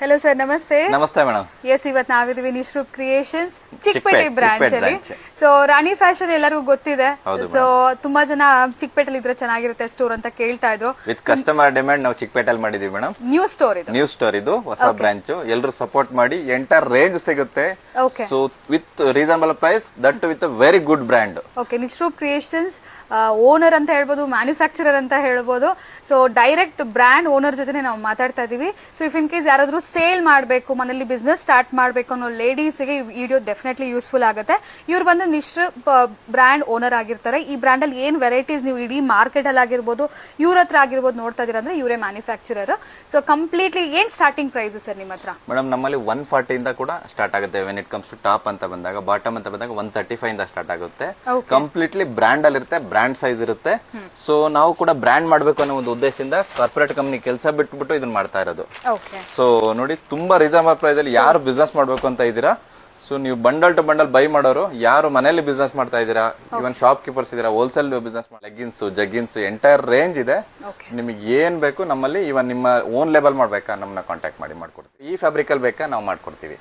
Hello sir, ನಮಸ್ತೆ. ನಮಸ್ತೆ madam. S, ಇವತ್ತು ನಾವಿದೀವಿ ನಿಶ್ರೂಪ್ ಕ್ರಿಯೇಷನ್ಸ್ ಚಿಕ್ಕಪೇಟೆ ಬ್ರಾಂಚ್ ಅಲ್ಲಿ. branch. ಸೊ ರಾಣಿ ಫ್ಯಾಷನ್ ಎಲ್ಲರಿಗೂ ಗೊತ್ತಿದೆ. ಹೌದು ಸೊ ತುಂಬಾ ಜನ ಚಿಕ್ಕಪೇಟೆಲಿ ಇದ್ರೆ ಚೆನ್ನಾಗಿರುತ್ತೆ ಸ್ಟೋರ್ ಅಂತ ಕೇಳ್ತಾ ಇದ್ರು. ವಿತ್ ಕಸ್ಟಮರ್ ಡಿಮ್ಯಾಂಡ್ ನಾವು ಚಿಕ್ಕಪೇಟೆಲ್ ಮಾಡಿದೀವಿ ಮೇಡಮ್. ನ್ಯೂ ಸ್ಟೋರ್ ಇದು. ನ್ಯೂ ಸ್ಟೋರ್ ಇದು ಹೊಸ ಬ್ರಾಂಚ್. ಎಲ್ಲರೂ ಸಪೋರ್ಟ್ ಮಾಡಿ ಎಂಟರ್ ರೇಂಜ್ ಸಿಗುತ್ತೆ. Okay. So with reasonable price, that with very good brand. Okay, Nishroop creations owner ಅಂತ ಹೇಳ್ಬೋದು, ಮ್ಯಾನುಫ್ಯಾಕ್ಚರರ್ ಅಂತ ಹೇಳ್ಬೋದು. ಸೊ ಡೈರೆಕ್ಟ್ ಬ್ರ್ಯಾಂಡ್ ಓನರ್ ಜೊತೆ ನಾವು ಮಾತಾಡ್ತಾ ಇದೀವಿ. ಸೊ ಇಫ್ ಇನ್ ಕೇಸ್ ಯಾರಾದ್ರೂ ಸೇಲ್ ಮಾಡಬೇಕು, ಮನೇಲಿ ಬಿಸ್ನೆಸ್ ಸ್ಟಾರ್ಟ್ ಮಾಡಬೇಕು ಅನ್ನೋ ಲೇಡೀಸ್ಗೆ ಈ ವಿಡಿಯೋ ಡೆಫಿನೆಟ್ಲಿ ಯೂಸ್ಫುಲ್ ಆಗುತ್ತೆ. ಇವ್ರು ಬಂದು ನಿಶ್ರೂಪ್ ಬ್ರ್ಯಾಂಡ್ ಓನರ್ ಆಗಿರ್ತಾರೆ. ಈ ಬ್ರ್ಯಾಂಡ್ ಅಲ್ಲಿ ಏನ್ ವೆರೈಟೀಸ್ ನೀವು ಇಡೀ ಮಾರ್ಕೆಟ್ ಅಲ್ಲಿ ಆಗಿರ್ಬೋದು, ಇವ್ರ ಹತ್ರ ಆಗಿರ್ಬೋದು ನೋಡ್ತಾ ಇದೀರ ಅಂದ್ರೆ ಇವರೇ ಮ್ಯಾನುಫ್ಯಾಕ್ಚರರ್. ಸೊ ಕಂಪ್ಲೀಟ್ಲಿ ಏನ್ ಸ್ಟಾರ್ಟಿಂಗ್ ಪ್ರೈಸ್ ಸರ್ ನಿಮ್ಮ ಹತ್ರ? ಮೇಡಮ್, ನಮ್ಮಲ್ಲಿ 140 ಇಂದ ಕೂಡ ಸ್ಟಾರ್ಟ್ ಆಗುತ್ತೆ. When it comes to top ಅಂತ ಬಂದಾಗ, ಬಾಟಮ್ ಅಂತ ಬಂದಾಗ 135 ಇಂದ ಸ್ಟಾರ್ಟ್ ಆಗುತ್ತೆ. ಕಂಪ್ಲೀಟ್ಲಿ ಬ್ರ್ಯಾಂಡ್ ಅಲ್ಲಿ ಇರುತ್ತೆ, ಬ್ರ್ಯಾಂಡ್ ಸೈಜ್ ಇರುತ್ತೆ. ಸೊ ನಾವು ಕೂಡ ಬ್ರ್ಯಾಂಡ್ ಮಾಡಬೇಕು ಅನ್ನೋ ಒಂದು ಉದ್ದೇಶದಿಂದ ಕಾರ್ಪೊರೇಟ್ ಕಂಪನಿ ಕೆಲಸ ಬಿಟ್ಬಿಟ್ಟು ಇದನ್ನ ಮಾಡ್ತಾ ಇರೋದು. ಸೊ ನೋಡಿ, ತುಂಬಾ ರೀಸನಬಲ್ ಪ್ರೈಸ್ ಅಲ್ಲಿ ಯಾರು ಬಿಸ್ನೆಸ್ ಮಾಡ್ಬೇಕು ಅಂತ ಇದ್ದೀರಾ, ಸೊ ನೀವು ಬಂಡಲ್ ಟು ಬಂಡಲ್ ಬೈ ಮಾಡೋರು, ಯಾರು ಮನೆಯಲ್ಲಿ ಬಿಸ್ನೆಸ್ ಮಾಡ್ತಾ ಇದ್ದೀರಾ, ಇವನ್ ಶಾಪ್ ಕೀಪರ್ಸ್ ಇದ್ದೀರಾ, wholesale business leggings, jeggings, entire range ಇದೆ. ನಿಮಗೆ ಏನ್ ಬೇಕು ನಮ್ಮಲ್ಲಿ, ಇವನ್ ನಿಮ್ಮ ಓನ್ ಲೇಬಲ್ ಮಾಡ್ಬೇಕಾ, ನಮ್ಮನ್ನ ಕಾಂಟ್ಯಾಕ್ಟ್ ಮಾಡಿ ಮಾಡ್ಕೊಡ್ತೀವಿ. ಈ ಫ್ಯಾಬ್ರಿಕ್ ಅಲ್ಲಿ ಬೇಕಾ ನಾವು ಮಾಡ್ಕೊಡ್ತೀವಿ.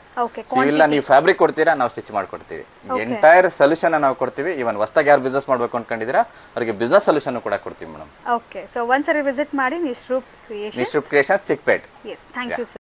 ಇಲ್ಲ ನೀವು ಫ್ಯಾಬ್ರಿಕ್ ಕೊಡ್ತೀರಾ, ನಾವು ಸ್ಟಿಚ್ ಮಾಡ್ಕೊಡ್ತೀವಿ. ಎಂಟೈರ್ ಸೊಲ್ಯೂಷನ್ ನಾವು ಕೊಡ್ತೀವಿ. ಇವನ್ ಹೊಸದಾಗಿ ಯಾರು ಬಿಸ್ನೆಸ್ ಮಾಡ್ಬೇಕು ಅನ್ಕೊಂಡಿದ್ದೀರಾ ಅವರಿಗೆ ಬಿಸ್ನೆಸ್ ಸೊಲ್ಯೂಷನ್ ಕೂಡ ಕೊಡ್ತೀವಿ ಮೇಡಮ್. ಓಕೆ, ಸೊ ಒಂದ್ಸರಿ ವಿಸಿಟ್ ಮಾಡಿ Nishroop creations Chickpet. Yes, thank you sir.